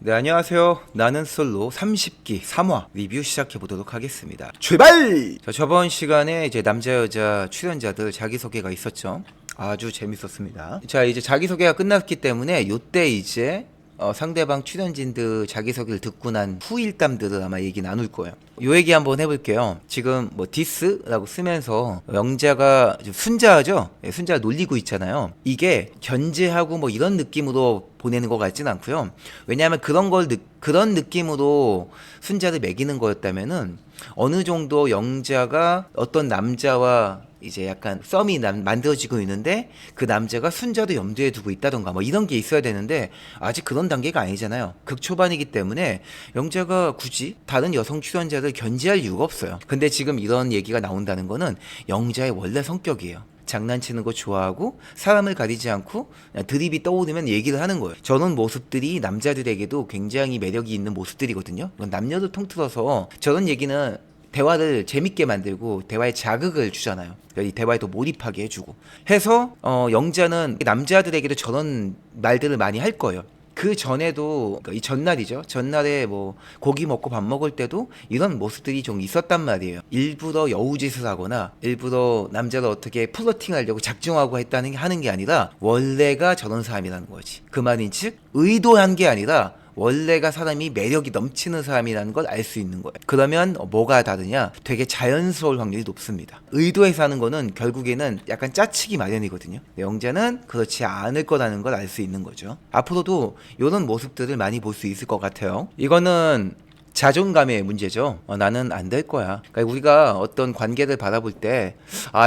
네, 안녕하세요. 나는 솔로 30기 3화 리뷰 시작해 보도록 하겠습니다. 출발! 자, 저번 시간에 이제 남자 여자 출연자들 자기소개가 있었죠. 아주 재밌었습니다. 자, 이제 자기소개가 끝났기 때문에 요때 이제 상대방 출연진들 자기소개를 듣고 난 후일담들을 아마 얘기 나눌 거예요. 요 얘기 한번 해볼게요. 지금 뭐 디스라고 쓰면서 영자가 순자죠? 예, 순자 놀리고 있잖아요. 이게 견제하고 뭐 이런 느낌으로 보내는 것 같진 않고요. 왜냐하면 그런 느낌으로 순자를 매기는 거였다면은 어느 정도 영자가 어떤 남자와 이제 약간 썸이 만들어지고 있는데 그 남자가 순자도 염두에 두고 있다던가 뭐 이런 게 있어야 되는데 아직 그런 단계가 아니잖아요. 극초반이기 때문에 영자가 굳이 다른 여성 출연자를 견제할 이유가 없어요. 근데 지금 이런 얘기가 나온다는 거는 영자의 원래 성격이에요. 장난치는 거 좋아하고 사람을 가리지 않고 그냥 드립이 떠오르면 얘기를 하는 거예요. 저런 모습들이 남자들에게도 굉장히 매력이 있는 모습들이거든요. 이건 남녀도 통틀어서 저런 얘기는 대화를 재밌게 만들고 대화에 자극을 주잖아요. 이 대화에 더 몰입하게 해주고 해서 영자는 남자들에게도 저런 말들을 많이 할 거예요. 그 전에도 이 전날이죠. 전날에 뭐 고기 먹고 밥 먹을 때도 이런 모습들이 좀 있었단 말이에요. 일부러 여우짓을 하거나 일부러 남자를 어떻게 플러팅하려고 작정하고 하는 게 아니라 원래가 저런 사람이라는 거지. 그 말인즉 의도한 게 아니라 원래가 사람이 매력이 넘치는 사람이라는 걸 알 수 있는 거예요. 그러면 뭐가 다르냐? 되게 자연스러울 확률이 높습니다. 의도해서 하는 거는 결국에는 약간 짜치기 마련이거든요. 영자는 그렇지 않을 거라는 걸 알 수 있는 거죠. 앞으로도 이런 모습들을 많이 볼 수 있을 것 같아요. 이거는 자존감의 문제죠. 나는 안 될 거야. 그러니까 우리가 어떤 관계를 바라볼 때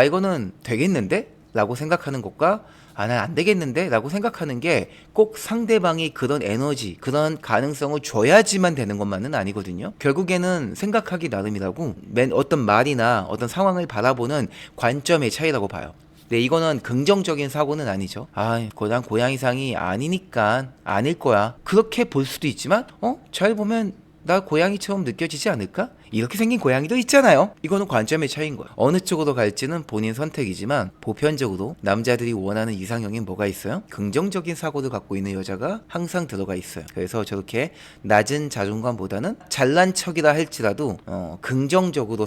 이거는 되겠는데? 라고 생각하는 것과 난 안 되겠는데? 라고 생각하는 게 꼭 상대방이 그런 에너지, 그런 가능성을 줘야지만 되는 것만은 아니거든요. 결국에는 생각하기 나름이라고 어떤 말이나 어떤 상황을 바라보는 관점의 차이라고 봐요. 네, 이거는 긍정적인 사고는 아니죠. 난 고양이상이 아니니까 아닐 거야. 그렇게 볼 수도 있지만, 잘 보면 나 고양이처럼 느껴지지 않을까? 이렇게 생긴 고양이도 있잖아요. 이거는 관점의 차이인 거예요. 어느 쪽으로 갈지는 본인 선택이지만 보편적으로 남자들이 원하는 이상형엔 뭐가 있어요? 긍정적인 사고를 갖고 있는 여자가 항상 들어가 있어요. 그래서 저렇게 낮은 자존감보다는 잘난 척이라 할지라도 긍정적으로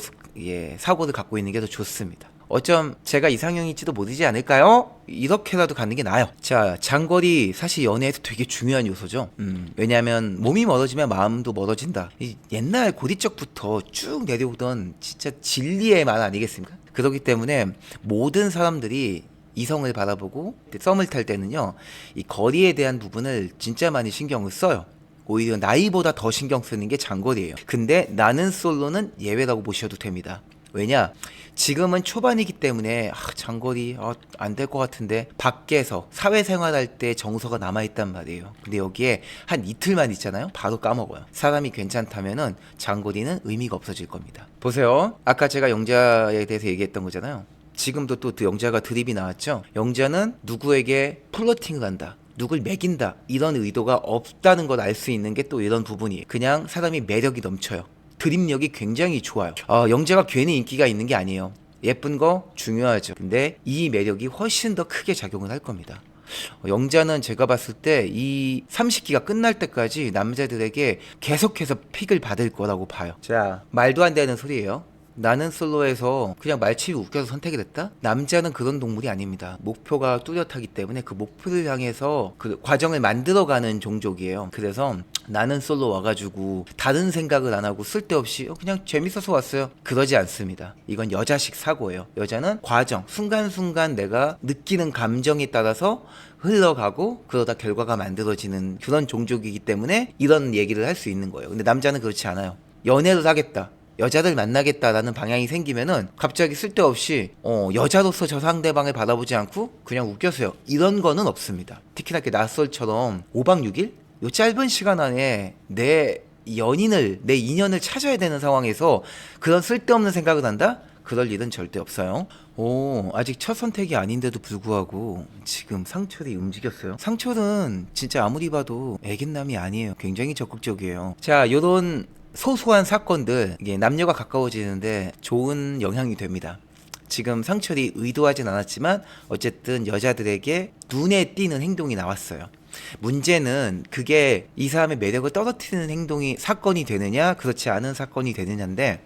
사고를 갖고 있는 게 더 좋습니다. 어쩜 제가 이상형일지도 모르지 않을까요? 이렇게라도 갖는 게 나아요. 자, 장거리 사실 연애에서 되게 중요한 요소죠. 왜냐하면 몸이 멀어지면 마음도 멀어진다. 옛날 고리적부터 쭉 내려오던 진짜 진리의 말 아니겠습니까? 그렇기 때문에 모든 사람들이 이성을 바라보고 썸을 탈 때는요, 이 거리에 대한 부분을 진짜 많이 신경을 써요. 오히려 나이보다 더 신경 쓰는 게 장거리예요. 근데 나는 솔로는 예외라고 보셔도 됩니다. 왜냐? 지금은 초반이기 때문에 장거리 안 될 것 같은데 밖에서 사회생활할 때 정서가 남아있단 말이에요. 근데 여기에 한 이틀만 있잖아요. 바로 까먹어요. 사람이 괜찮다면은 장거리는 의미가 없어질 겁니다. 보세요. 아까 제가 영자에 대해서 얘기했던 거잖아요. 지금도 또 영자가 드립이 나왔죠. 영자는 누구에게 플러팅을 한다, 누굴 매긴다, 이런 의도가 없다는 걸 알 수 있는 게 또 이런 부분이에요. 그냥 사람이 매력이 넘쳐요. 드립력이 굉장히 좋아요. 영자가 괜히 인기가 있는 게 아니에요. 예쁜 거 중요하죠. 근데 이 매력이 훨씬 더 크게 작용을 할 겁니다. 영자는 제가 봤을 때 이 30기가 끝날 때까지 남자들에게 계속해서 픽을 받을 거라고 봐요. 자, 말도 안 되는 소리예요. 나는 솔로에서 그냥 말치기 웃겨서 선택이 됐다? 남자는 그런 동물이 아닙니다. 목표가 뚜렷하기 때문에 그 목표를 향해서 그 과정을 만들어가는 종족이에요. 그래서 나는 솔로 와가지고 다른 생각을 안 하고 쓸데없이 그냥 재밌어서 왔어요, 그러지 않습니다. 이건 여자식 사고예요. 여자는 과정, 순간순간 내가 느끼는 감정에 따라서 흘러가고 그러다 결과가 만들어지는 그런 종족이기 때문에 이런 얘기를 할 수 있는 거예요. 근데 남자는 그렇지 않아요. 연애를 하겠다, 여자들 만나겠다라는 방향이 생기면은 갑자기 쓸데없이 여자로서 저 상대방을 바라보지 않고 그냥 웃겨서요, 이런 거는 없습니다. 특히나 이렇게 낯설처럼 5박 6일? 요 짧은 시간 안에 내 인연을 찾아야 되는 상황에서 그런 쓸데없는 생각을 한다? 그럴 일은 절대 없어요. 아직 첫 선택이 아닌데도 불구하고 지금 상철이 움직였어요. 상철은 진짜 아무리 봐도 애견남이 아니에요. 굉장히 적극적이에요. 자, 요런 소소한 사건들, 이게 남녀가 가까워지는데 좋은 영향이 됩니다. 지금 상철이 의도하진 않았지만 어쨌든 여자들에게 눈에 띄는 행동이 나왔어요. 문제는 그게 이 사람의 매력을 떨어뜨리는 행동이 사건이 되느냐 그렇지 않은 사건이 되느냐인데,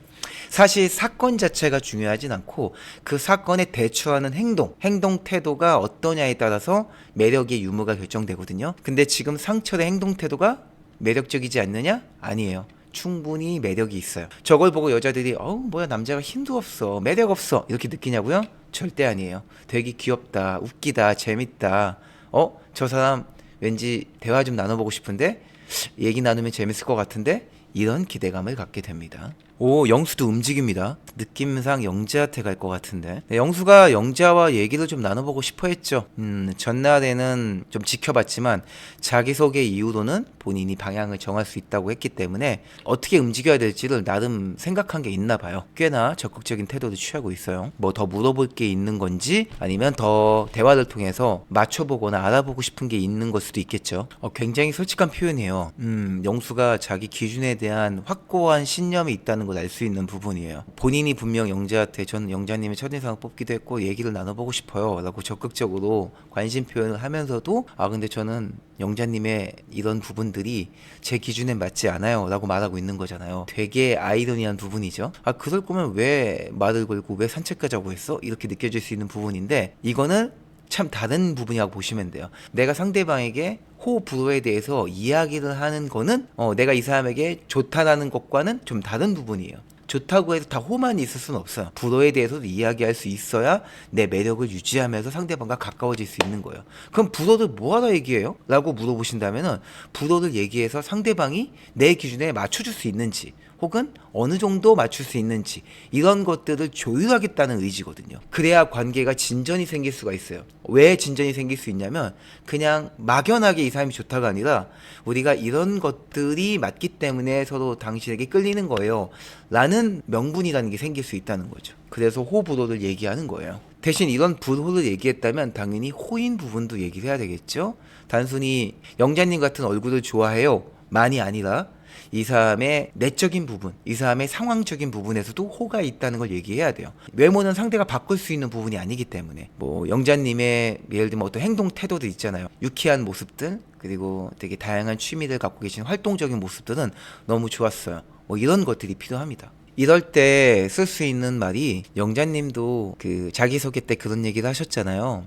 사실 사건 자체가 중요하진 않고 그 사건에 대처하는 행동 태도가 어떠냐에 따라서 매력의 유무가 결정되거든요. 근데 지금 상철의 행동 태도가 매력적이지 않느냐? 아니에요. 충분히 매력이 있어요. 저걸 보고 여자들이 뭐야 남자가 힘도 없어, 매력 없어 이렇게 느끼냐고요? 절대 아니에요. 되게 귀엽다, 웃기다, 재밌다. 저 사람 왠지 대화 좀 나눠보고 싶은데, 얘기 나누면 재밌을 것 같은데, 이런 기대감을 갖게 됩니다. 오, 영수도 움직입니다. 느낌상 영자한테 갈 것 같은데. 네, 영수가 영자와 얘기를 좀 나눠보고 싶어 했죠. 전날에는 좀 지켜봤지만 자기소개 이후로는 본인이 방향을 정할 수 있다고 했기 때문에 어떻게 움직여야 될지를 나름 생각한 게 있나 봐요. 꽤나 적극적인 태도를 취하고 있어요. 뭐 더 물어볼 게 있는 건지 아니면 더 대화를 통해서 맞춰보거나 알아보고 싶은 게 있는 걸 수도 있겠죠. 굉장히 솔직한 표현이에요. 영수가 자기 기준에 대한 확고한 신념이 있다는 걸 알 수 있는 부분이에요. 본인이 분명 영자한테 전 영자님의 첫인상을 뽑기도 했고 얘기를 나눠보고 싶어요 라고 적극적으로 관심 표현을 하면서도 근데 저는 영자님의 이런 부분들이 제 기준에 맞지 않아요 라고 말하고 있는 거잖아요. 되게 아이러니한 부분이죠. 그럴 거면 왜 말을 걸고 왜 산책 가자고 했어? 이렇게 느껴질 수 있는 부분인데, 이거는 참 다른 부분이라고 보시면 돼요. 내가 상대방에게 호불호에 대해서 이야기를 하는 거는 내가 이 사람에게 좋다라는 것과는 좀 다른 부분이에요. 좋다고 해서 다 호만 있을 수는 없어요. 불호에 대해서도 이야기할 수 있어야 내 매력을 유지하면서 상대방과 가까워질 수 있는 거예요. 그럼 불호를 뭐하러 얘기해요? 라고 물어보신다면은, 불호를 얘기해서 상대방이 내 기준에 맞춰줄 수 있는지 혹은 어느 정도 맞출 수 있는지, 이런 것들을 조율하겠다는 의지거든요. 그래야 관계가 진전이 생길 수가 있어요. 왜 진전이 생길 수 있냐면, 그냥 막연하게 이 사람이 좋다가 아니라 우리가 이런 것들이 맞기 때문에 서로 당신에게 끌리는 거예요 라는 명분이라는 게 생길 수 있다는 거죠. 그래서 호불호를 얘기하는 거예요. 대신 이런 불호를 얘기했다면 당연히 호인 부분도 얘기를 해야 되겠죠. 단순히 영자님 같은 얼굴을 좋아해요 만이 아니라 이 사람의 내적인 부분, 이 사람의 상황적인 부분에서도 호가 있다는 걸 얘기해야 돼요. 외모는 상대가 바꿀 수 있는 부분이 아니기 때문에, 뭐 영자님의 예를 들면 어떤 행동 태도도 있잖아요. 유쾌한 모습들, 그리고 되게 다양한 취미를 갖고 계신 활동적인 모습들은 너무 좋았어요. 뭐 이런 것들이 필요합니다. 이럴 때 쓸 수 있는 말이, 영자님도 그 자기소개 때 그런 얘기를 하셨잖아요.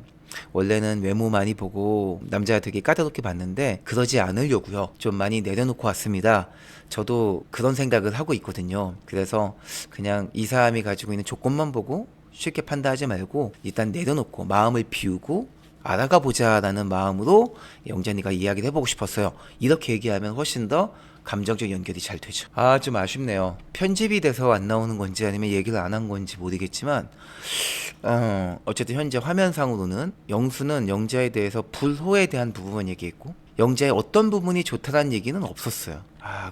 원래는 외모 많이 보고 남자가 되게 까다롭게 봤는데 그러지 않으려고요, 좀 많이 내려놓고 왔습니다. 저도 그런 생각을 하고 있거든요. 그래서 그냥 이 사람이 가지고 있는 조건만 보고 쉽게 판단하지 말고 일단 내려놓고 마음을 비우고 알아가 보자라는 마음으로 영자니가 이야기를 해보고 싶었어요. 이렇게 얘기하면 훨씬 더 감정적 연결이 잘 되죠. 좀 아쉽네요. 편집이 돼서 안 나오는 건지 아니면 얘기를 안 한 건지 모르겠지만 어쨌든 현재 화면상으로는 영수는 영자에 대해서 불호에 대한 부분만 얘기했고 영자의 어떤 부분이 좋다라는 얘기는 없었어요.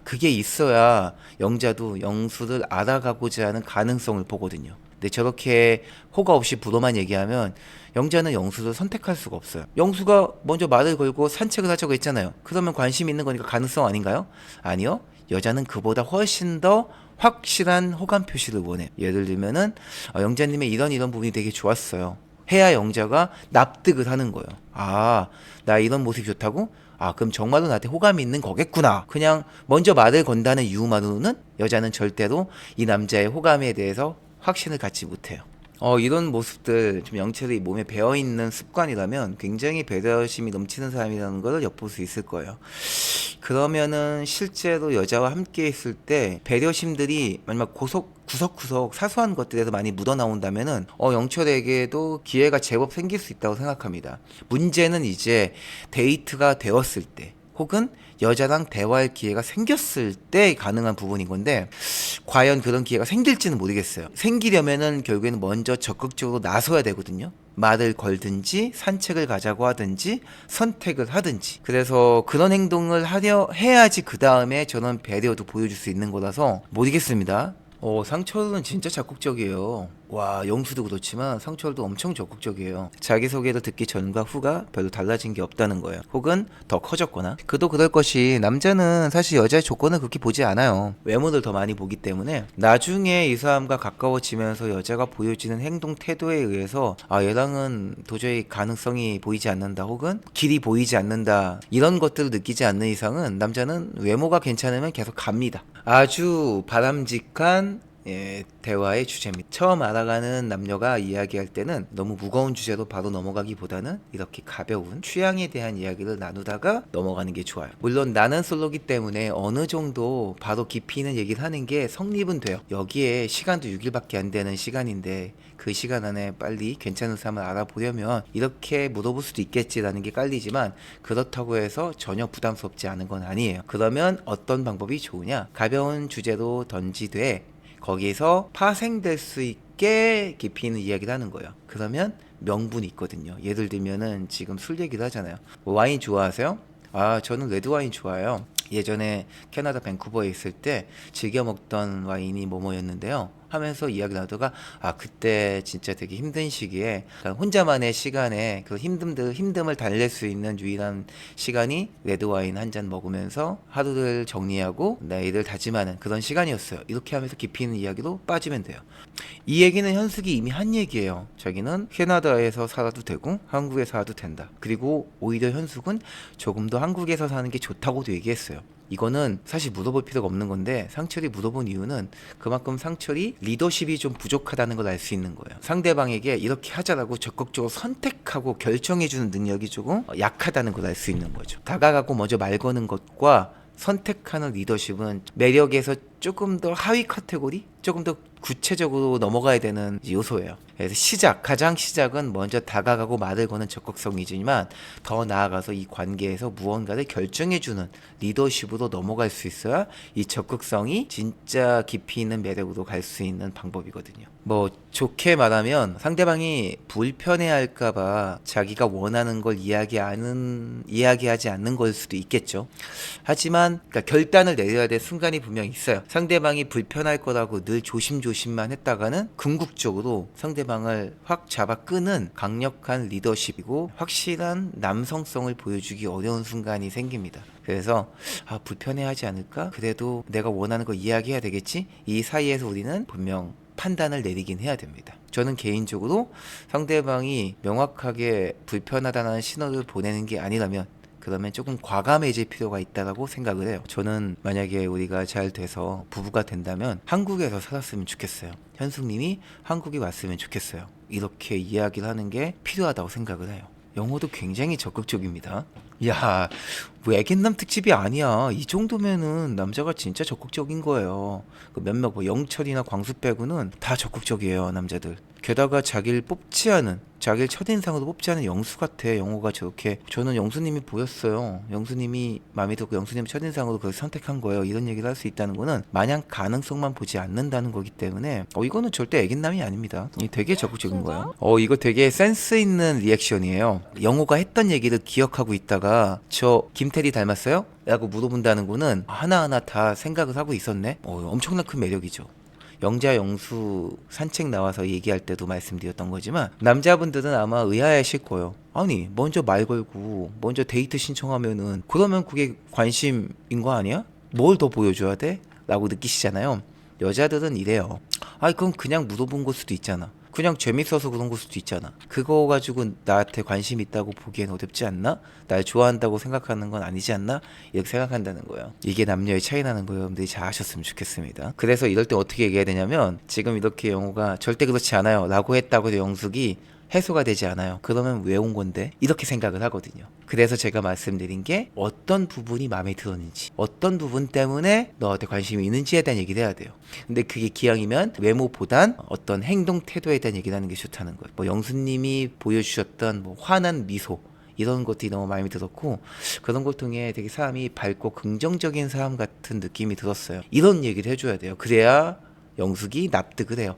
그게 있어야 영자도 영수를 알아가고자 하는 가능성을 보거든요. 근데 저렇게 호가 없이 불호만 얘기하면 영자는 영수를 선택할 수가 없어요. 영수가 먼저 말을 걸고 산책을 하자고 했잖아요. 그러면 관심 있는 거니까 가능성 아닌가요? 아니요. 여자는 그보다 훨씬 더 확실한 호감 표시를 원해요. 예를 들면은 영자님의 이런 부분이 되게 좋았어요. 해야 영자가 납득을 하는 거예요. 나 이런 모습이 좋다고? 그럼 정말로 나한테 호감이 있는 거겠구나. 그냥 먼저 말을 건다는 이유만으로는 여자는 절대로 이 남자의 호감에 대해서 확신을 갖지 못해요. 이런 모습들 좀 영철이 몸에 배어있는 습관이라면 굉장히 배려심이 넘치는 사람이라는 걸 엿볼 수 있을 거예요. 그러면은 실제로 여자와 함께 있을 때 배려심들이 마지막 구석구석 사소한 것들에서 많이 묻어나온다면은 영철에게도 기회가 제법 생길 수 있다고 생각합니다. 문제는 이제 데이트가 되었을 때 혹은 여자랑 대화할 기회가 생겼을 때 가능한 부분인 건데, 과연 그런 기회가 생길지는 모르겠어요. 생기려면은 결국에는 먼저 적극적으로 나서야 되거든요. 말을 걸든지 산책을 가자고 하든지 선택을 하든지. 그래서 그런 행동을 해야지 그 다음에 저는 배려도 보여줄 수 있는 거라서 모르겠습니다. 상철은 진짜 적극적이에요. 와, 영수도 그렇지만 상철도 엄청 적극적이에요. 자기소개를 듣기 전과 후가 별로 달라진 게 없다는 거예요. 혹은 더 커졌거나. 그도 그럴 것이 남자는 사실 여자의 조건을 그렇게 보지 않아요. 외모를 더 많이 보기 때문에 나중에 이 사람과 가까워지면서 여자가 보여지는 행동 태도에 의해서 아, 얘랑은 도저히 가능성이 보이지 않는다, 혹은 길이 보이지 않는다, 이런 것들을 느끼지 않는 이상은 남자는 외모가 괜찮으면 계속 갑니다. 아주 바람직한 대화의 주제입니다. 처음 알아가는 남녀가 이야기할 때는 너무 무거운 주제로 바로 넘어가기보다는 이렇게 가벼운 취향에 대한 이야기를 나누다가 넘어가는 게 좋아요. 물론 나는 솔로기 때문에 어느 정도 바로 깊이 있는 얘기를 하는 게 성립은 돼요. 여기에 시간도 6일밖에 안 되는 시간인데 그 시간 안에 빨리 괜찮은 사람을 알아보려면 이렇게 물어볼 수도 있겠지라는 게 깔리지만, 그렇다고 해서 전혀 부담스럽지 않은 건 아니에요. 그러면 어떤 방법이 좋으냐? 가벼운 주제로 던지되 거기에서 파생될 수 있게 깊이 있는 이야기를 하는 거예요. 그러면 명분이 있거든요. 예를 들면은 지금 술 얘기를 하잖아요. 와인 좋아하세요? 아, 저는 레드 와인 좋아해요. 예전에 캐나다 밴쿠버에 있을 때 즐겨 먹던 와인이 뭐뭐였는데요 하면서 이야기 나누다가, 아, 그때 진짜 되게 힘든 시기에 혼자만의 시간에 그 힘듦을 달랠 수 있는 유일한 시간이 레드와인 한 잔 먹으면서 하루를 정리하고 내일을 다짐하는 그런 시간이었어요. 이렇게 하면서 깊이 있는 이야기로 빠지면 돼요. 이 얘기는 현숙이 이미 한 얘기예요. 자기는 캐나다에서 살아도 되고 한국에 살아도 된다. 그리고 오히려 현숙은 조금 더 한국에서 사는 게 좋다고도 얘기했어요. 이거는 사실 물어볼 필요가 없는 건데, 상철이 물어본 이유는 그만큼 상철이 리더십이 좀 부족하다는 걸 알 수 있는 거예요. 상대방에게 이렇게 하자라고 적극적으로 선택하고 결정해주는 능력이 조금 약하다는 걸 알 수 있는 거죠. 다가가고 먼저 말 거는 것과 선택하는 리더십은 매력에서 조금 더 하위 카테고리? 조금 더 구체적으로 넘어가야 되는 요소예요. 그래서 가장 시작은 먼저 다가가고 말을 거는 적극성이지만, 더 나아가서 이 관계에서 무언가를 결정해주는 리더십으로 넘어갈 수 있어야 이 적극성이 진짜 깊이 있는 매력으로 갈 수 있는 방법이거든요. 뭐 좋게 말하면 상대방이 불편해할까봐 자기가 원하는 걸 이야기하지 않는 걸 수도 있겠죠. 하지만 그러니까 결단을 내려야 될 순간이 분명히 있어요. 상대방이 불편할 거라고 늘 조심조심만 했다가는 궁극적으로 상대방을 확 잡아 끄는 강력한 리더십이고 확실한 남성성을 보여주기 어려운 순간이 생깁니다. 그래서 불편해하지 않을까? 그래도 내가 원하는 거 이야기해야 되겠지? 이 사이에서 우리는 분명 판단을 내리긴 해야 됩니다. 저는 개인적으로 상대방이 명확하게 불편하다는 신호를 보내는 게 아니라면, 그러면 조금 과감해질 필요가 있다고 생각을 해요. 저는 만약에 우리가 잘 돼서 부부가 된다면 한국에서 살았으면 좋겠어요. 현숙님이 한국에 왔으면 좋겠어요. 이렇게 이야기를 하는 게 필요하다고 생각을 해요. 영어도 굉장히 적극적입니다. 야, 외계남 특집이 아니야. 이 정도면은 남자가 진짜 적극적인 거예요. 그 몇몇 영철이나 광수 빼고는 다 적극적이에요, 남자들. 게다가 자기를 첫인상으로 뽑지 않은 영수 같아. 영호가 저렇게. 저는 영수님이 보였어요. 영수님이 마음에 들고 영수님 첫인상으로 그걸 선택한 거예요. 이런 얘기를 할 수 있다는 거는 마냥 가능성만 보지 않는다는 거기 때문에 이거는 절대 애견남이 아닙니다. 이 되게 적극적인 거예요. 이거 되게 센스 있는 리액션이에요. 영호가 했던 얘기를 기억하고 있다가 저 김태리 닮았어요? 라고 물어본다는 거는 하나하나 다 생각을 하고 있었네. 엄청난 큰 매력이죠. 영자 영수 산책 나와서 얘기할 때도 말씀드렸던 거지만, 남자분들은 아마 의아해하실 거예요. 아니, 먼저 말 걸고 먼저 데이트 신청하면은 그러면 그게 관심인 거 아니야? 뭘 더 보여줘야 돼? 라고 느끼시잖아요. 여자들은 이래요. 그건 그냥 물어본 걸 수도 있잖아. 그냥 재밌어서 그런 걸 수도 있잖아. 그거 가지고 나한테 관심 있다고 보기엔 어렵지 않나? 날 좋아한다고 생각하는 건 아니지 않나? 이렇게 생각한다는 거예요. 이게 남녀의 차이 나는 거예요. 여러분들이 잘 아셨으면 좋겠습니다. 그래서 이럴 때 어떻게 얘기해야 되냐면, 지금 이렇게 영호가 절대 그렇지 않아요 라고 했다고 해서 영숙이 해소가 되지 않아요. 그러면 왜 온 건데? 이렇게 생각을 하거든요. 그래서 제가 말씀드린 게 어떤 부분이 마음에 들었는지, 어떤 부분 때문에 너한테 관심이 있는지에 대한 얘기를 해야 돼요. 근데 그게 기왕이면 외모보단 어떤 행동 태도에 대한 얘기를 하는 게 좋다는 거예요. 영수님이 보여주셨던 환한 미소, 이런 것들이 너무 마음에 들었고, 그런 걸 통해 되게 사람이 밝고 긍정적인 사람 같은 느낌이 들었어요. 이런 얘기를 해줘야 돼요. 그래야 영숙이 납득을 해요.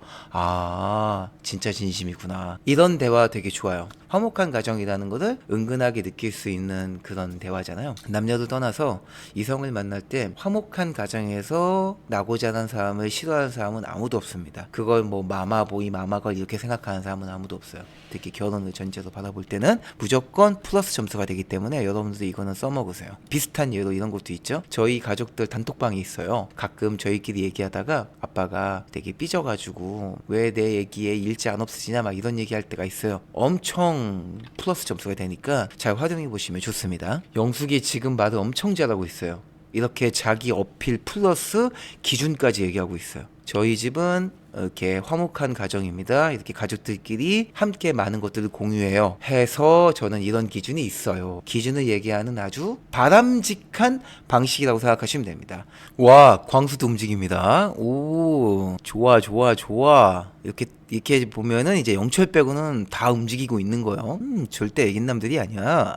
진짜 진심이구나. 이런 대화 되게 좋아요. 화목한 가정이라는 것을 은근하게 느낄 수 있는 그런 대화잖아요. 남녀도 떠나서 이성을 만날 때 화목한 가정에서 나고자 하는 사람을 싫어하는 사람은 아무도 없습니다. 그걸 뭐 마마보이 마마걸 이렇게 생각하는 사람은 아무도 없어요. 특히 결혼을 전제로 바라볼 때는 무조건 플러스 점수가 되기 때문에 여러분들 이거는 써먹으세요. 비슷한 예로 이런 것도 있죠. 저희 가족들 단톡방이 있어요. 가끔 저희끼리 얘기하다가 아빠가 되게 삐져가지고 왜 내 얘기에 일지 안 없어지냐 막 이런 얘기할 때가 있어요. 엄청 플러스 점수가 되니까 잘 활용해 보시면 좋습니다. 영숙이 지금 말을 엄청 잘하고 있어요. 이렇게 자기 어필 플러스 기준까지 얘기하고 있어요. 저희 집은 이렇게 화목한 가정입니다. 이렇게 가족들끼리 함께 많은 것들을 공유해요. 해서 저는 이런 기준이 있어요. 기준을 얘기하는 아주 바람직한 방식이라고 생각하시면 됩니다. 와, 광수도 움직입니다. 오, 좋아, 좋아, 좋아. 이렇게 보면은 이제 영철 빼고는 다 움직이고 있는 거예요. 절대 애긴남들이 아니야.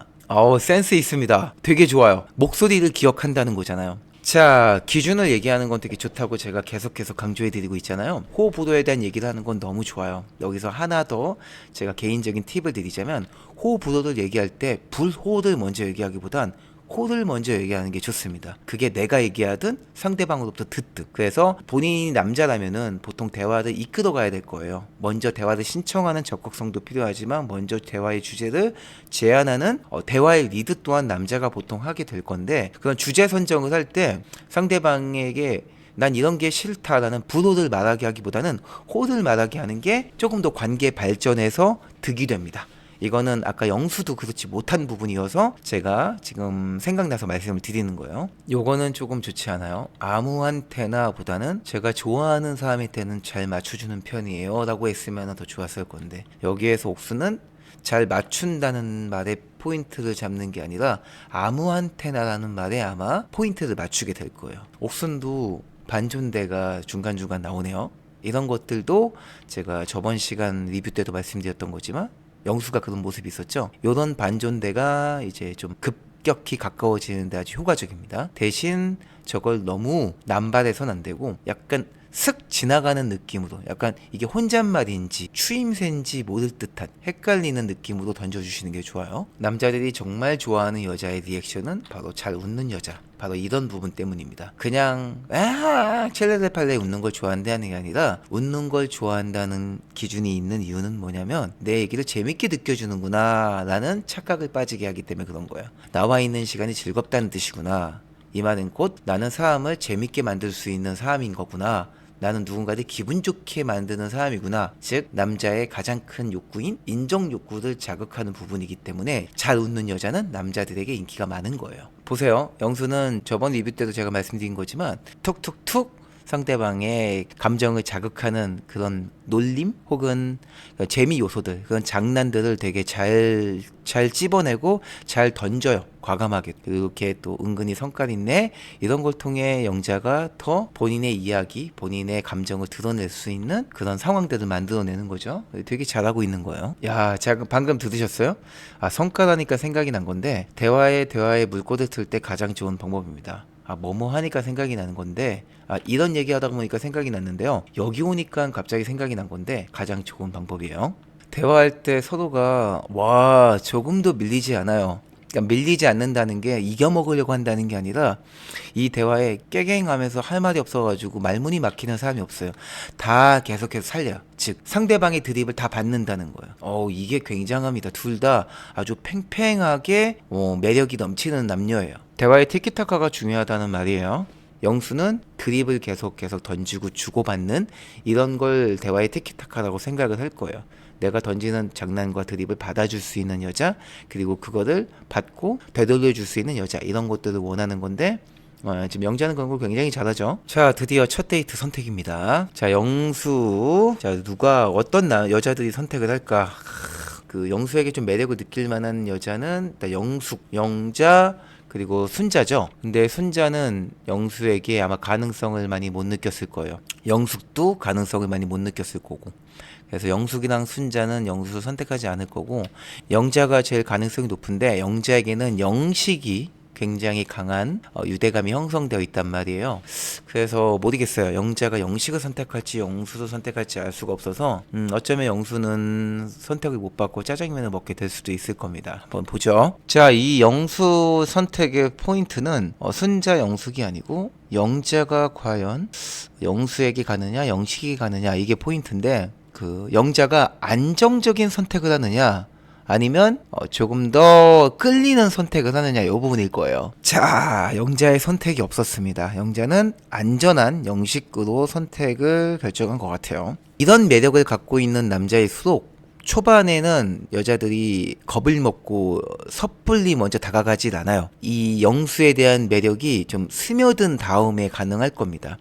센스 있습니다. 되게 좋아요. 목소리를 기억한다는 거잖아요. 자, 기준을 얘기하는 건 되게 좋다고 제가 계속해서 강조해드리고 있잖아요. 호흡으로에 대한 얘기를 하는 건 너무 좋아요. 여기서 하나 더 제가 개인적인 팁을 드리자면 호흡으로를 얘기할 때 불호를 먼저 얘기하기보단 호를 먼저 얘기하는 게 좋습니다. 그게 내가 얘기하든 상대방으로부터 듣든. 그래서 본인이 남자라면은 보통 대화를 이끌어 가야 될 거예요. 먼저 대화를 신청하는 적극성도 필요하지만 먼저 대화의 주제를 제안하는 대화의 리드 또한 남자가 보통 하게 될 건데, 그런 주제 선정을 할 때 상대방에게 난 이런 게 싫다라는 불호를 말하게 하기보다는 호를 말하게 하는 게 조금 더 관계 발전에서 득이 됩니다. 이거는 아까 영수도 그렇지 못한 부분이어서 제가 지금 생각나서 말씀을 드리는 거예요. 요거는 조금 좋지 않아요? 아무한테나 보다는 제가 좋아하는 사람한테는 잘 맞춰주는 편이에요 라고 했으면 더 좋았을 건데, 여기에서 옥수는 잘 맞춘다는 말에 포인트를 잡는 게 아니라 아무한테나라는 말에 아마 포인트를 맞추게 될 거예요. 옥순도 반존대가 중간중간 나오네요. 이런 것들도 제가 저번 시간 리뷰 때도 말씀드렸던 거지만 영수가 그런 모습이 있었죠. 이런 반존대가 이제 좀 급격히 가까워지는데 아주 효과적입니다. 대신 저걸 너무 남발해서는 안 되고 약간 슥 지나가는 느낌으로, 약간 이게 혼잣말인지 추임새인지 모를 듯한 헷갈리는 느낌으로 던져주시는 게 좋아요. 남자들이 정말 좋아하는 여자의 리액션은 바로 잘 웃는 여자, 바로 이런 부분 때문입니다. 그냥 첼레레팔레 웃는 걸 좋아한다는 게 아니라 웃는 걸 좋아한다는 기준이 있는 이유는 뭐냐면 내 얘기를 재밌게 느껴주는구나 라는 착각을 빠지게 하기 때문에 그런 거예요. 나와 있는 시간이 즐겁다는 뜻이구나. 이 말은 곧 나는 사람을 재밌게 만들 수 있는 사람인 거구나. 나는 누군가를 기분 좋게 만드는 사람이구나. 즉 남자의 가장 큰 욕구인 인정 욕구를 자극하는 부분이기 때문에 잘 웃는 여자는 남자들에게 인기가 많은 거예요. 보세요. 영수는 저번 리뷰 때도 제가 말씀드린 거지만 툭툭툭 상대방의 감정을 자극하는 그런 놀림 혹은 재미 요소들, 그런 장난들을 되게 잘 찝어내고 잘 던져요. 과감하게. 이렇게 또 은근히 성깔있네. 이런 걸 통해 영자가 더 본인의 이야기, 본인의 감정을 드러낼 수 있는 그런 상황들을 만들어내는 거죠. 되게 잘하고 있는 거예요. 야, 제가 방금 들으셨어요? 성깔하니까 생각이 난 건데 대화에 물꼬를 틀 때 가장 좋은 방법입니다. 뭐뭐 하니까 생각이 나는 건데, 이런 얘기 하다 보니까 생각이 났는데요. 여기 오니까 갑자기 생각이 난 건데 가장 좋은 방법이에요. 대화할 때 서로가 조금도 밀리지 않아요. 그러니까 밀리지 않는다는 게 이겨먹으려고 한다는 게 아니라 이 대화에 깨갱하면서 할 말이 없어가지고 말문이 막히는 사람이 없어요. 다 계속해서 살려요. 즉 상대방의 드립을 다 받는다는 거예요. 이게 굉장합니다. 둘 다 아주 팽팽하게 매력이 넘치는 남녀예요. 대화의 티키타카가 중요하다는 말이에요. 영수는 드립을 계속 던지고 주고받는 이런 걸 대화의 티키타카라고 생각을 할 거예요. 내가 던지는 장난과 드립을 받아줄 수 있는 여자, 그리고 그거를 받고 되돌려줄 수 있는 여자, 이런 것들을 원하는 건데 지금 영자는 그런 걸 굉장히 잘하죠. 자, 드디어 첫 데이트 선택입니다. 자, 영수. 자, 누가 어떤 여자들이 선택을 할까? 그 영수에게 좀 매력을 느낄 만한 여자는 일단 영숙, 영자, 그리고 순자죠. 근데 순자는 영수에게 아마 가능성을 많이 못 느꼈을 거예요. 영숙도 가능성을 많이 못 느꼈을 거고. 그래서 영숙이랑 순자는 영수를 선택하지 않을 거고, 영자가 제일 가능성이 높은데 영자에게는 영식이 굉장히 강한 유대감이 형성되어 있단 말이에요. 그래서 모르겠어요. 영자가 영식을 선택할지 영수를 선택할지 알 수가 없어서 어쩌면 영수는 선택을 못 받고 짜장면을 먹게 될 수도 있을 겁니다. 한번 보죠. 자, 이 영수 선택의 포인트는 순자 영숙이 아니고 영자가 과연 영수에게 가느냐 영식에게 가느냐, 이게 포인트인데, 그 영자가 안정적인 선택을 하느냐 아니면 조금 더 끌리는 선택을 하느냐, 이 부분일 거예요. 자, 영자의 선택이 없었습니다. 영자는 안전한 영식으로 선택을 결정한 것 같아요. 이런 매력을 갖고 있는 남자일수록 초반에는 여자들이 겁을 먹고 섣불리 먼저 다가가질 않아요. 이 영수에 대한 매력이 좀 스며든 다음에 가능할 겁니다.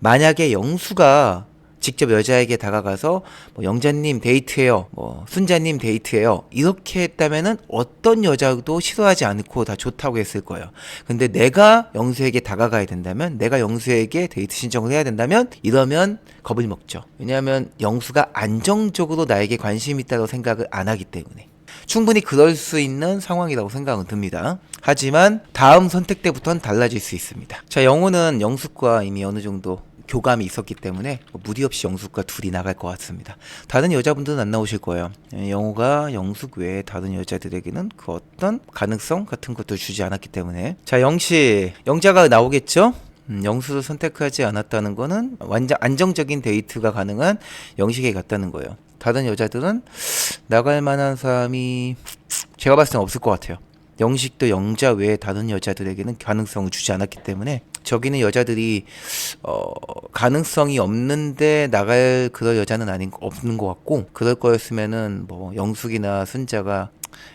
만약에 영수가 직접 여자에게 다가가서 뭐 영자님 데이트해요, 뭐 순자님 데이트해요, 이렇게 했다면은 어떤 여자도 싫어하지 않고 다 좋다고 했을 거예요. 근데 내가 영수에게 다가가야 된다면, 내가 영수에게 데이트 신청을 해야 된다면, 이러면 겁을 먹죠. 왜냐하면 영수가 안정적으로 나에게 관심 있다고 생각을 안 하기 때문에. 충분히 그럴 수 있는 상황이라고 생각은 듭니다. 하지만 다음 선택 때부터는 달라질 수 있습니다. 자, 영호는 영숙과 이미 어느 정도 교감이 있었기 때문에 무리 없이 영숙과 둘이 나갈 것 같습니다. 다른 여자분들은 안 나오실 거예요. 영호가 영숙 외에 다른 여자들에게는 그 어떤 가능성 같은 것도 주지 않았기 때문에. 자, 영식, 영자가 나오겠죠? 영수를 선택하지 않았다는 거는 완전 안정적인 데이트가 가능한 영식에 갔다는 거예요. 다른 여자들은 나갈 만한 사람이 제가 봤을 땐 없을 것 같아요. 영식도 영자 외에 다른 여자들에게는 가능성을 주지 않았기 때문에 저기는 여자들이 가능성이 없는데 나갈 그런 여자는 없는 것 같고, 그럴 거였으면은 뭐 영숙이나 순자가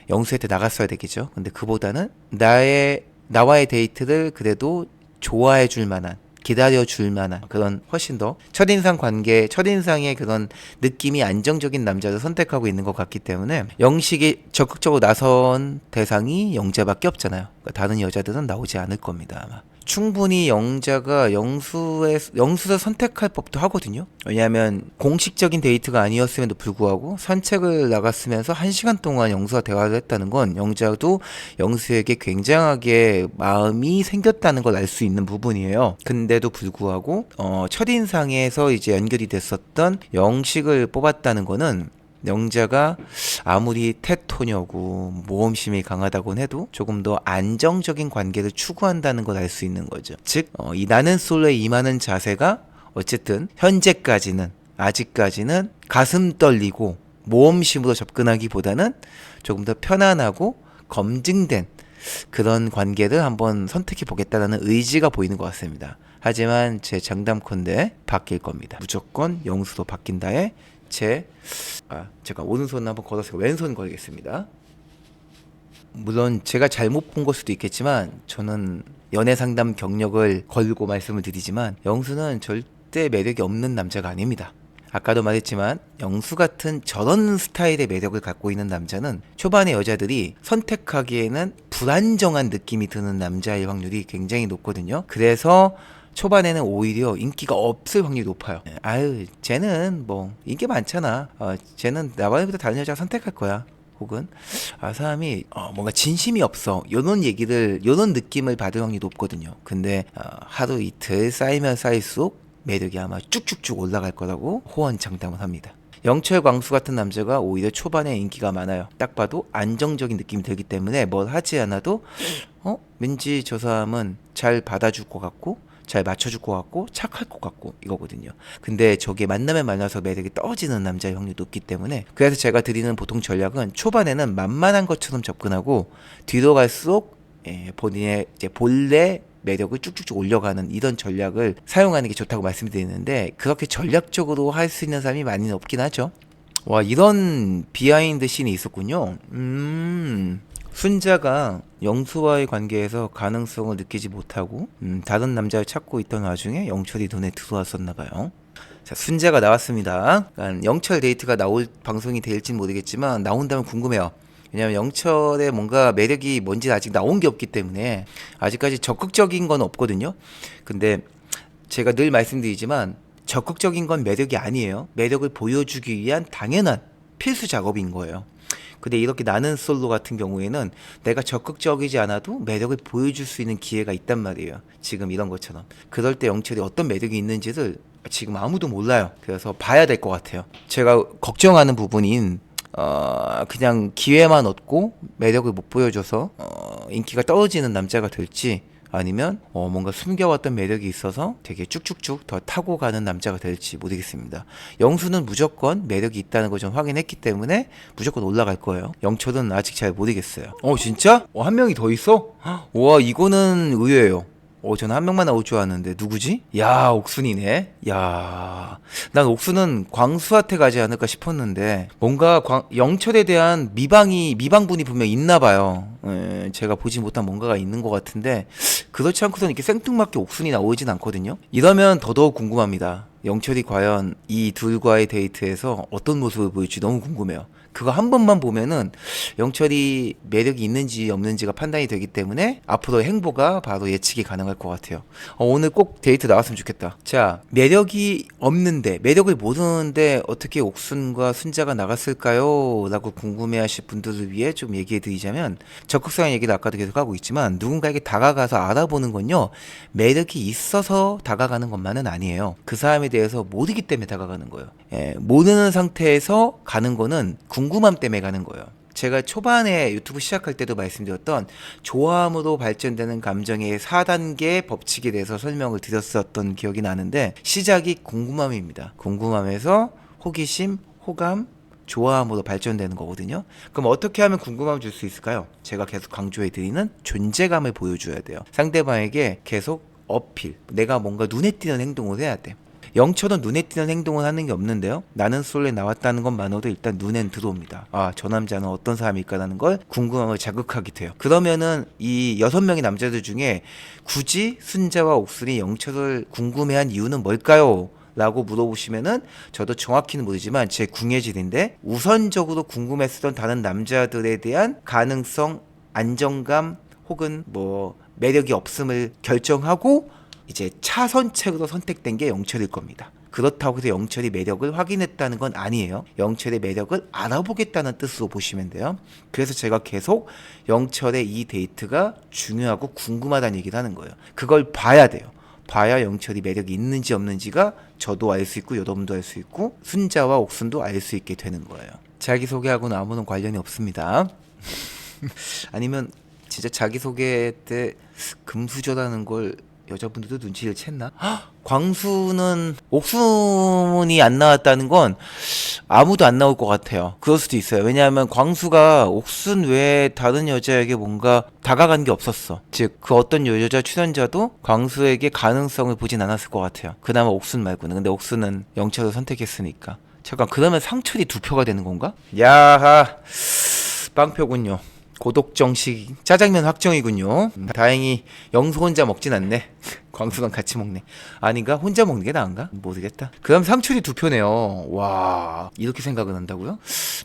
영수한테 나갔어야 되겠죠. 근데 그보다는 나와의 데이트를 그래도 좋아해 줄 만한, 기다려 줄 만한 그런 훨씬 더 첫인상의 그런 느낌이 안정적인 남자를 선택하고 있는 것 같기 때문에 영식이 적극적으로 나선 대상이 영자밖에 없잖아요. 그러니까 다른 여자들은 나오지 않을 겁니다, 아마. 충분히 영자가 영수를 선택할 법도 하거든요. 왜냐하면 공식적인 데이트가 아니었음에도 불구하고 산책을 나갔으면서 1시간 동안 영수와 대화를 했다는 건 영자도 영수에게 굉장하게 마음이 생겼다는 걸 알 수 있는 부분이에요. 근데도 불구하고 첫인상에서 이제 연결이 됐었던 영식을 뽑았다는 거는 영자가 아무리 테토녀고 모험심이 강하다곤 해도 조금 더 안정적인 관계를 추구한다는 걸 알 수 있는 거죠. 즉, 이 나는 솔로에 임하는 자세가 어쨌든 아직까지는 가슴 떨리고 모험심으로 접근하기보다는 조금 더 편안하고 검증된 그런 관계를 한번 선택해 보겠다는 의지가 보이는 것 같습니다. 하지만 제 장담컨대 바뀔 겁니다. 무조건 영수로 바뀐다에 제가 오른손 한번 걸어서 왼손 걸겠습니다. 물론 제가 잘못 본 걸 수도 있겠지만 저는 연애 상담 경력을 걸고 말씀을 드리지만 영수는 절대 매력이 없는 남자가 아닙니다. 아까도 말했지만 영수 같은 저런 스타일의 매력을 갖고 있는 남자는 초반에 여자들이 선택하기에는 불안정한 느낌이 드는 남자일 확률이 굉장히 높거든요. 그래서 초반에는 오히려 인기가 없을 확률이 높아요. 아유, 쟤는 뭐 인기 많잖아. 쟤는 나보다 다른 여자 선택할 거야. 혹은 사람이 뭔가 진심이 없어. 요런 느낌을 받을 확률이 높거든요. 근데 하루 이틀 쌓이면 쌓일수록 매력이 아마 쭉쭉쭉 올라갈 거라고 호언장담을 합니다. 영철 광수 같은 남자가 오히려 초반에 인기가 많아요. 딱 봐도 안정적인 느낌이 들기 때문에 뭘 하지 않아도 왠지 저 사람은 잘 받아줄 것 같고 잘 맞춰줄 것 같고 착할 것 같고 이거거든요. 근데 저게 만나면 만나서 매력이 떨어지는 남자의 확률이 높기 때문에, 그래서 제가 드리는 보통 전략은 초반에는 만만한 것처럼 접근하고 뒤로 갈수록 본인의 이제 본래 매력을 쭉쭉쭉 올려가는 이런 전략을 사용하는 게 좋다고 말씀드리는데, 그렇게 전략적으로 할 수 있는 사람이 많이는 없긴 하죠. 와, 이런 비하인드 씬이 있었군요. 순자가 영수와의 관계에서 가능성을 느끼지 못하고 다른 남자를 찾고 있던 와중에 영철이 눈에 들어왔었나봐요. 자, 순자가 나왔습니다. 그러니까 영철 데이트가 나올 방송이 될진 모르겠지만 나온다면 궁금해요. 왜냐면 영철의 뭔가 매력이 뭔지 아직 나온 게 없기 때문에 아직까지 적극적인 건 없거든요. 근데 제가 늘 말씀드리지만 적극적인 건 매력이 아니에요. 매력을 보여주기 위한 당연한 필수 작업인 거예요. 근데 이렇게 나는 솔로 같은 경우에는 내가 적극적이지 않아도 매력을 보여줄 수 있는 기회가 있단 말이에요. 지금 이런 것처럼. 그럴 때 영철이 어떤 매력이 있는지를 지금 아무도 몰라요. 그래서 봐야 될 것 같아요. 제가 걱정하는 부분인 그냥 기회만 얻고 매력을 못 보여줘서 인기가 떨어지는 남자가 될지, 아니면 뭔가 숨겨왔던 매력이 있어서 되게 쭉쭉쭉 더 타고 가는 남자가 될지 모르겠습니다. 영수는 무조건 매력이 있다는 걸 좀 확인했기 때문에 무조건 올라갈 거예요. 영철은 아직 잘 모르겠어요. 진짜? 한 명이 더 있어? 와, 이거는 의외예요. 저는 한 명만 나올 줄 알았는데 누구지? 야, 옥순이네. 야, 난 옥순은 광수한테 가지 않을까 싶었는데 뭔가 영철에 대한 미방분이 분명 있나 봐요. 제가 보지 못한 뭔가가 있는 것 같은데 그렇지 않고선 이렇게 생뚱맞게 옥순이 나오진 않거든요. 이러면 더더욱 궁금합니다. 영철이 과연 이 둘과의 데이트에서 어떤 모습을 보일지 너무 궁금해요. 그거 한 번만 보면은 영철이 매력이 있는지 없는지가 판단이 되기 때문에 앞으로의 행보가 바로 예측이 가능할 것 같아요. 오늘 꼭 데이트 나왔으면 좋겠다. 자, 매력이 없는데, 매력을 모르는데 어떻게 옥순과 순자가 나갔을까요? 라고 궁금해하실 분들을 위해 좀 얘기해 드리자면, 적극성의 얘기를 아까도 계속 하고 있지만 누군가에게 다가가서 알아보는 건요, 매력이 있어서 다가가는 것만은 아니에요. 그 사람에 대해서 모르기 때문에 다가가는 거예요. 모르는 상태에서 가는 거는 궁금함 때문에 가는 거예요. 제가 초반에 유튜브 시작할 때도 말씀드렸던 좋아함으로 발전되는 감정의 4단계 법칙에 대해서 설명을 드렸었던 기억이 나는데, 시작이 궁금함입니다. 궁금함에서 호기심, 호감, 좋아함으로 발전되는 거거든요. 그럼 어떻게 하면 궁금함을 줄 수 있을까요? 제가 계속 강조해 드리는 존재감을 보여줘야 돼요. 상대방에게 계속 어필, 내가 뭔가 눈에 띄는 행동을 해야 돼. 영철은 눈에 띄는 행동을 하는 게 없는데요, 나는 솔로에 나왔다는 것만으로도 일단 눈엔 들어옵니다. 저 남자는 어떤 사람일까라는 걸 궁금함을 자극하게 돼요. 그러면은 이 6명의 남자들 중에 굳이 순자와 옥순이 영철을 궁금해한 이유는 뭘까요? 라고 물어보시면은 저도 정확히는 모르지만 제 궁예질인데, 우선적으로 궁금했었던 다른 남자들에 대한 가능성, 안정감 혹은 매력이 없음을 결정하고 이제 차선책으로 선택된 게 영철일 겁니다. 그렇다고 해서 영철이 매력을 확인했다는 건 아니에요. 영철의 매력을 알아보겠다는 뜻으로 보시면 돼요. 그래서 제가 계속 영철의 이 데이트가 중요하고 궁금하다는 얘기를 하는 거예요. 그걸 봐야 돼요. 봐야 영철이 매력이 있는지 없는지가 저도 알 수 있고 여러분도 알 수 있고 순자와 옥순도 알 수 있게 되는 거예요. 자기소개하고는 아무런 관련이 없습니다. 아니면 진짜 자기소개 때 금수저라는 걸 여자분들도 눈치를 챘나? 광수는 옥순이 안 나왔다는 건 아무도 안 나올 것 같아요. 그럴 수도 있어요. 왜냐하면 광수가 옥순 외에 다른 여자에게 뭔가 다가간 게 없었어. 즉 그 어떤 여자 출연자도 광수에게 가능성을 보진 않았을 것 같아요. 그나마 옥순 말고는. 근데 옥순은 영철을 선택했으니까. 잠깐, 그러면 상철이 2표가 되는 건가? 야하, 빵표군요. 고독정식 짜장면 확정이군요. 다행히 영수 혼자 먹진 않네. 광수랑 같이 먹네. 아닌가? 혼자 먹는 게 나은가? 모르겠다. 그럼 상철이 2표네요. 와, 이렇게 생각을 한다고요?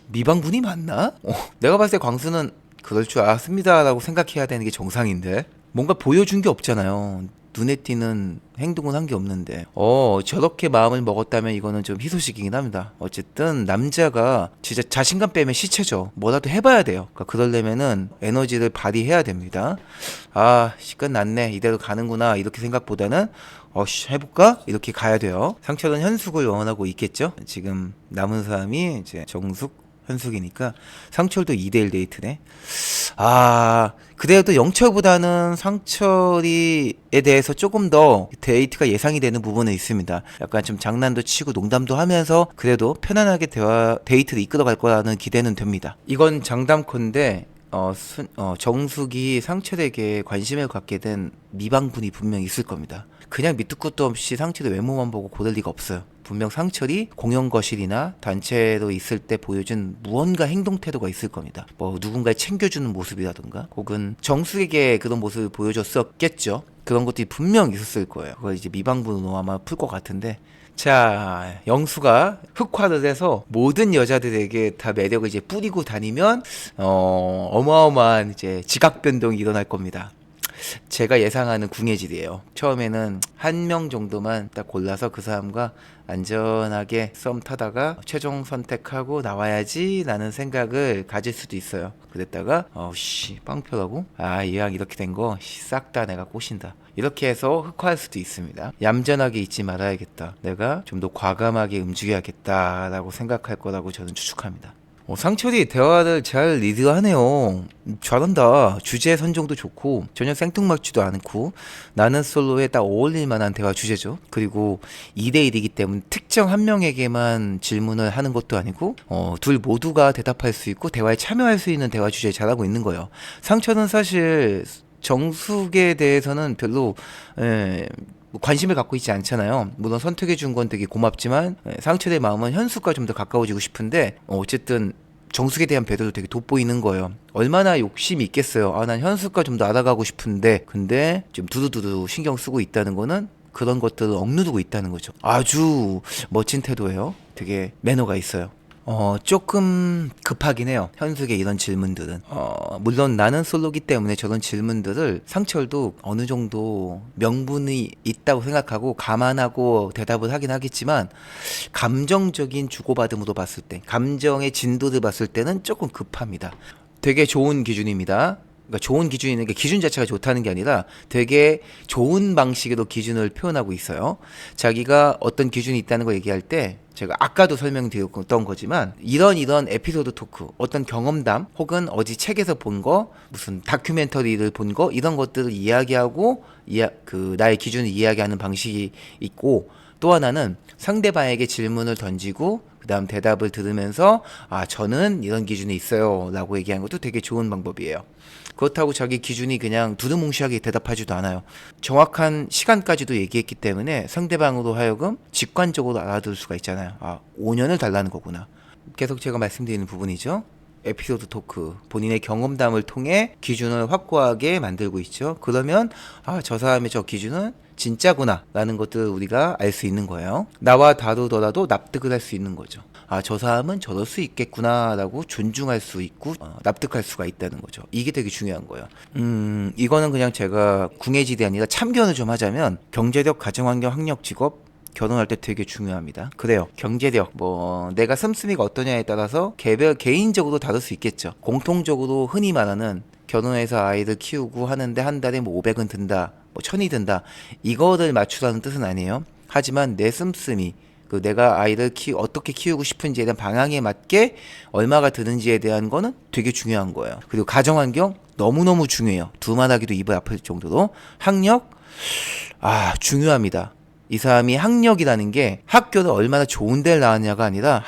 미방분이 맞나? 내가 봤을 때 광수는 그럴 줄 알았습니다 라고 생각해야 되는 게 정상인데, 뭔가 보여준 게 없잖아요. 눈에 띄는 행동은 한 게 없는데 저렇게 마음을 먹었다면 이거는 좀 희소식이긴 합니다. 어쨌든 남자가 진짜 자신감 빼면 시체죠. 뭐라도 해봐야 돼요. 그러니까 그러려면은 에너지를 발휘해야 됩니다. 시간 났네, 이대로 가는구나 이렇게 생각보다는 해볼까? 이렇게 가야 돼요. 상철은 현숙을 원하고 있겠죠. 지금 남은 사람이 이제 정숙, 현숙이니까 상철도 2대1 데이트네. 그래도 영철보다는 상철이에 대해서 조금 더 데이트가 예상이 되는 부분은 있습니다. 약간 좀 장난도 치고 농담도 하면서 그래도 편안하게 데이트를 이끌어갈 거라는 기대는 됩니다. 이건 장담컨대 정숙이 상철에게 관심을 갖게 된 미방분이 분명 있을 겁니다. 그냥 밑도 끝도 없이 상철의 외모만 보고 고를 리가 없어요. 분명 상철이 공연 거실이나 단체로 있을 때 보여준 무언가 행동 태도가 있을 겁니다. 누군가를 챙겨주는 모습이라든가 혹은 정숙에게 그런 모습을 보여줬었겠죠. 그런 것들이 분명 있었을 거예요. 그걸 이제 미방분으로 아마 풀 것 같은데, 자, 영수가 흑화를 해서 모든 여자들에게 다 매력을 이제 뿌리고 다니면 어마어마한 이제 지각 변동이 일어날 겁니다. 제가 예상하는 궁예질이에요. 처음에는 한 명 정도만 딱 골라서 그 사람과 안전하게 썸 타다가 최종 선택하고 나와야지 라는 생각을 가질 수도 있어요. 그랬다가 씨 빵표라고? 이왕 이렇게 된 거 싹 다 내가 꼬신다, 이렇게 해서 흑화할 수도 있습니다. 얌전하게 있지 말아야겠다, 내가 좀 더 과감하게 움직여야겠다 라고 생각할 거라고 저는 추측합니다. 상철이 대화를 잘 리드하네요. 잘한다. 주제 선정도 좋고 전혀 생뚱맞지도 않고 나는 솔로에 딱 어울릴 만한 대화 주제죠. 그리고 2대1이기 때문에 특정 한 명에게만 질문을 하는 것도 아니고 둘 모두가 대답할 수 있고 대화에 참여할 수 있는 대화 주제에 잘하고 있는 거예요. 상철은 사실 정숙에 대해서는 별로 관심을 갖고 있지 않잖아요. 물론 선택해 준 건 되게 고맙지만 상철의 마음은 현숙과 좀 더 가까워지고 싶은데 어쨌든 정숙에 대한 배려도 되게 돋보이는 거예요. 얼마나 욕심이 있겠어요. 난 현숙과 좀 더 알아가고 싶은데 근데 좀 두루두루 신경 쓰고 있다는 거는 그런 것들을 억누르고 있다는 거죠. 아주 멋진 태도예요. 되게 매너가 있어요. 조금 급하긴 해요. 현숙의 이런 질문들은. 물론 나는 솔로기 때문에 저런 질문들을 상철도 어느 정도 명분이 있다고 생각하고 감안하고 대답을 하긴 하겠지만, 감정적인 주고받음으로 봤을 때, 감정의 진도를 봤을 때는 조금 급합니다. 되게 좋은 기준입니다. 그러니까 좋은 기준이는 게 기준 자체가 좋다는 게 아니라 되게 좋은 방식으로 기준을 표현하고 있어요. 자기가 어떤 기준이 있다는 걸 얘기할 때 제가 아까도 설명드렸던 거지만 이런 에피소드 토크, 어떤 경험담 혹은 어디 책에서 본 거, 무슨 다큐멘터리를 본 거, 이런 것들을 이야기하고 나의 기준을 이야기하는 방식이 있고, 또 하나는 상대방에게 질문을 던지고 그 다음 대답을 들으면서 저는 이런 기준이 있어요 라고 얘기하는 것도 되게 좋은 방법이에요. 그렇다고 자기 기준이 그냥 두루뭉실하게 대답하지도 않아요. 정확한 시간까지도 얘기했기 때문에 상대방으로 하여금 직관적으로 알아들을 수가 있잖아요. 5년을 달라는 거구나. 계속 제가 말씀드리는 부분이죠. 에피소드 토크, 본인의 경험담을 통해 기준을 확고하게 만들고 있죠. 그러면 저 사람의 저 기준은 진짜구나 라는 것들을 우리가 알 수 있는 거예요. 나와 다르더라도 납득을 할 수 있는 거죠. 저 사람은 저럴 수 있겠구나 라고 존중할 수 있고 납득할 수가 있다는 거죠. 이게 되게 중요한 거예요. 이거는 그냥 제가 궁예질이 아니라 참견을 좀 하자면, 경제력, 가정환경, 학력, 직업, 결혼할 때 되게 중요합니다. 그래요. 경제력, 내가 씀씀이가 어떠냐에 따라서 개인적으로 다를 수 있겠죠. 공통적으로 흔히 말하는 결혼해서 아이를 키우고 하는데 한 달에 500은 든다, 1000이 든다, 이거를 맞추라는 뜻은 아니에요. 하지만 내 씀씀이, 내가 아이를 어떻게 키우고 싶은지에 대한 방향에 맞게 얼마가 드는지에 대한 거는 되게 중요한 거예요. 그리고 가정환경 너무너무 중요해요. 두말하기도 입을 아플 정도로. 학력 중요합니다. 이 사람이 학력이라는 게 학교를 얼마나 좋은 데를 나왔냐가 아니라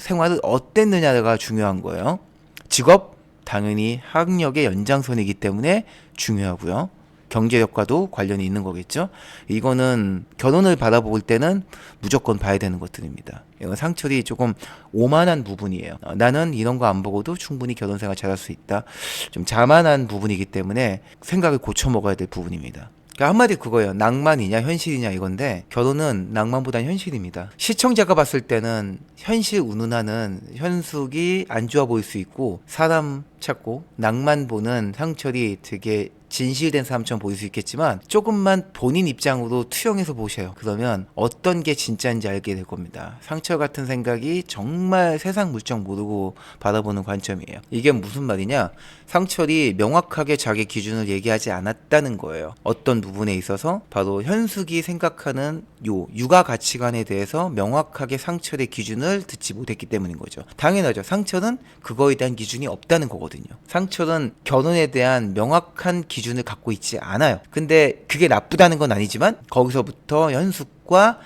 생활을 어땠느냐가 중요한 거예요. 직업, 당연히 학력의 연장선이기 때문에 중요하고요. 경제력과도 관련이 있는 거겠죠. 이거는 결혼을 바라볼 때는 무조건 봐야 되는 것들입니다. 이건 상철이 조금 오만한 부분이에요. 나는 이런 거 안 보고도 충분히 결혼 생활 잘할 수 있다. 좀 자만한 부분이기 때문에 생각을 고쳐 먹어야 될 부분입니다. 그러니까 한마디 그거예요. 낭만이냐 현실이냐 이건데, 결혼은 낭만보단 현실입니다. 시청자가 봤을 때는 현실 운운하는 현숙이 안 좋아 보일 수 있고, 사람 찾고 낭만 보는 상철이 되게 진실된 사람처럼 보일 수 있겠지만, 조금만 본인 입장으로 투영해서 보셔요. 그러면 어떤 게 진짜인지 알게 될 겁니다. 상철 같은 생각이 정말 세상 물정 모르고 바라보는 관점이에요. 이게 무슨 말이냐? 상철이 명확하게 자기 기준을 얘기하지 않았다는 거예요. 어떤 부분에 있어서 바로 현숙이 생각하는 육아 가치관에 대해서 명확하게 상철의 기준을 듣지 못했기 때문인 거죠. 당연하죠. 상철은 그거에 대한 기준이 없다는 거거든요. 상철은 결혼에 대한 명확한 기준을 갖고 있지 않아요. 근데 그게 나쁘다는 건 아니지만 거기서부터 현숙과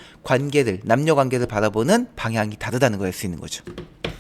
남녀 관계를 바라보는 방향이 다르다는 걸 알 수 있는 거죠.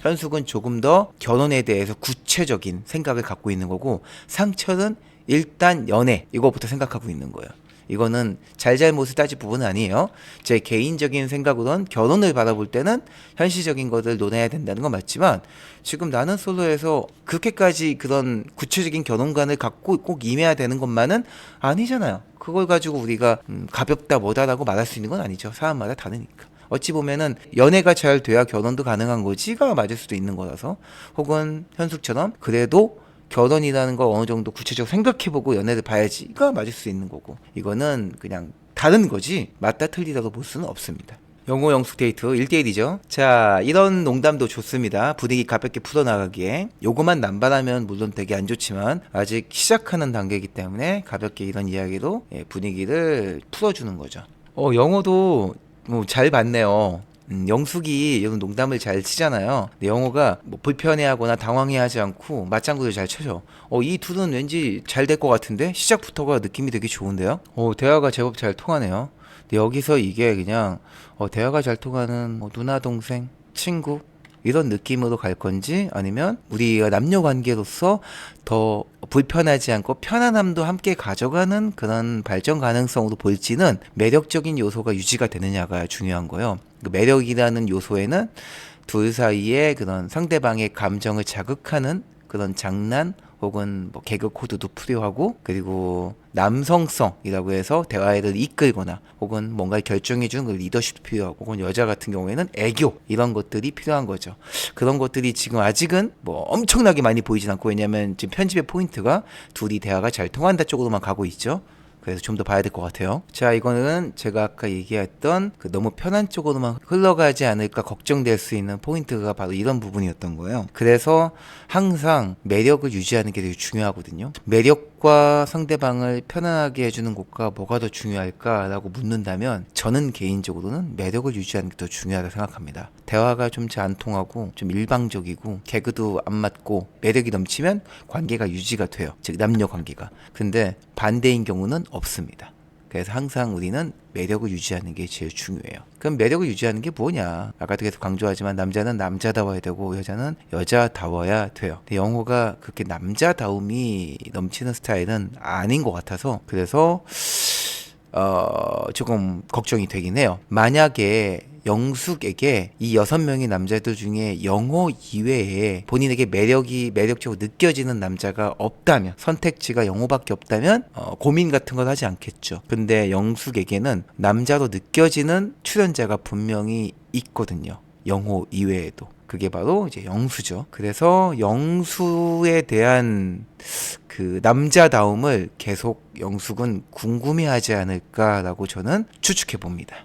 현숙은 조금 더 결혼에 대해서 구체적인 생각을 갖고 있는 거고, 상철은 일단 연애 이거부터 생각하고 있는 거예요. 이거는 잘잘못을 따질 부분은 아니에요. 제 개인적인 생각으로는 결혼을 바라볼 때는 현실적인 것을 논해야 된다는 건 맞지만, 지금 나는 솔로에서 그렇게까지 그런 구체적인 결혼관을 갖고 꼭 임해야 되는 것만은 아니잖아요. 그걸 가지고 우리가 가볍다 뭐다라고 말할 수 있는 건 아니죠. 사람마다 다르니까. 어찌 보면은 연애가 잘 돼야 결혼도 가능한 거지가 맞을 수도 있는 거라서, 혹은 현숙처럼 그래도 결혼이라는 걸 어느 정도 구체적으로 생각해보고 연애를 봐야지가 맞을 수 있는 거고, 이거는 그냥 다른 거지 맞다 틀리다고 볼 수는 없습니다. 영호 영숙 데이트 1대1이죠. 자, 이런 농담도 좋습니다. 분위기 가볍게 풀어나가기에. 요거만 남발하면 물론 되게 안 좋지만 아직 시작하는 단계이기 때문에 가볍게 이런 이야기로 분위기를 풀어주는 거죠. 영호도 뭐 잘 봤네요. 영숙이 이런 농담을 잘 치잖아요. 근데 영호가 뭐 불편해하거나 당황해하지 않고 맞장구를 잘 쳐줘. 이 둘은 왠지 잘 될 것 같은데 시작부터가 느낌이 되게 좋은데요. 대화가 제법 잘 통하네요. 근데 여기서 이게 그냥 대화가 잘 통하는 뭐 누나 동생 친구 이런 느낌으로 갈 건지, 아니면 우리가 남녀 관계로서 더 불편하지 않고 편안함도 함께 가져가는 그런 발전 가능성으로 볼지는 매력적인 요소가 유지가 되느냐가 중요한 거예요. 그 매력이라는 요소에는 둘 사이에 그런 상대방의 감정을 자극하는 그런 장난 혹은 뭐 개그 코드도 필요하고, 그리고 남성성이라고 해서 대화를 이끌거나 혹은 뭔가 결정해주는 그 리더십도 필요하고, 혹은 여자 같은 경우에는 애교 이런 것들이 필요한 거죠. 그런 것들이 지금 아직은 뭐 엄청나게 많이 보이진 않고, 왜냐면 지금 편집의 포인트가 둘이 대화가 잘 통한다 쪽으로만 가고 있죠. 그래서 좀 더 봐야 될 것 같아요. 자, 이거는 제가 아까 얘기했던 그 너무 편한 쪽으로만 흘러가지 않을까 걱정될 수 있는 포인트가 바로 이런 부분이었던 거예요. 그래서 항상 매력을 유지하는 게 되게 중요하거든요. 매력과 상대방을 편안하게 해주는 것과 뭐가 더 중요할까라고 묻는다면 저는 개인적으로는 매력을 유지하는 게 더 중요하다고 생각합니다. 대화가 좀 잘 안 통하고 좀 일방적이고 개그도 안 맞고 매력이 넘치면 관계가 유지가 돼요. 즉 남녀 관계가. 근데 반대인 경우는 없습니다. 그래서 항상 우리는 매력을 유지하는 게 제일 중요해요. 그럼 매력을 유지하는 게 뭐냐? 아까도 계속 강조하지만 남자는 남자다워야 되고 여자는 여자다워야 돼요. 근데 영호가 그렇게 남자다움이 넘치는 스타일은 아닌 것 같아서, 그래서 조금 걱정이 되긴 해요. 만약에 영숙에게 이 6명의 남자들 중에 영호 이외에 본인에게 매력적으로 느껴지는 남자가 없다면, 선택지가 영호밖에 없다면 고민 같은 걸 하지 않겠죠. 근데 영숙에게는 남자로 느껴지는 출연자가 분명히 있거든요. 영호 이외에도. 그게 바로 이제 영수죠. 그래서 영수에 대한 그 남자다움을 계속 영숙은 궁금해하지 않을까라고 저는 추측해 봅니다.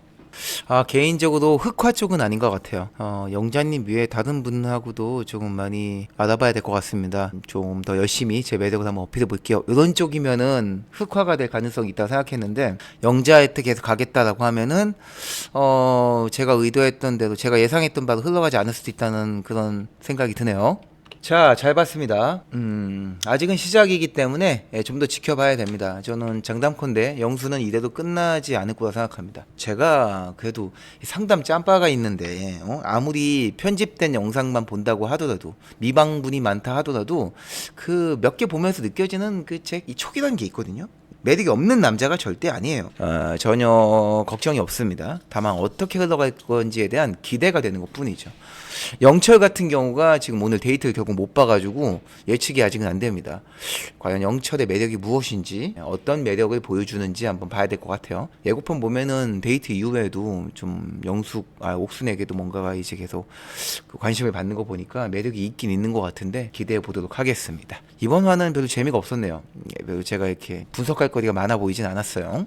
개인적으로 흑화 쪽은 아닌 것 같아요. 영자님 외에 다른 분하고도 조금 많이 알아봐야 될 것 같습니다. 좀 더 열심히 제 매력을 한번 어필해 볼게요. 이런 쪽이면은 흑화가 될 가능성이 있다고 생각했는데, 영자한테 계속 가겠다라고 하면은 제가 의도했던 대로, 제가 예상했던 바로 흘러가지 않을 수도 있다는 그런 생각이 드네요. 자, 잘 봤습니다. 아직은 시작이기 때문에 좀 더 지켜봐야 됩니다. 저는 장담컨대 영수는 이대로 끝나지 않을 거라 생각합니다. 제가 그래도 상담 짬바가 있는데 아무리 편집된 영상만 본다고 하더라도, 미방분이 많다 하더라도 그 몇 개 보면서 느껴지는 그 제 이 촉이라는 게 있거든요. 매력이 없는 남자가 절대 아니에요. 전혀 걱정이 없습니다. 다만 어떻게 흘러갈 건지에 대한 기대가 되는 것 뿐이죠. 영철 같은 경우가 지금 오늘 데이트를 결국 못 봐가지고 예측이 아직은 안 됩니다. 과연 영철의 매력이 무엇인지, 어떤 매력을 보여주는지 한번 봐야 될 것 같아요. 예고편 보면은 데이트 이후에도 좀 옥순에게도 뭔가가 이제 계속 그 관심을 받는 거 보니까 매력이 있긴 있는 것 같은데 기대해 보도록 하겠습니다. 이번 화는 별로 재미가 없었네요. 별로 제가 이렇게 분석할 거리가 많아 보이진 않았어요.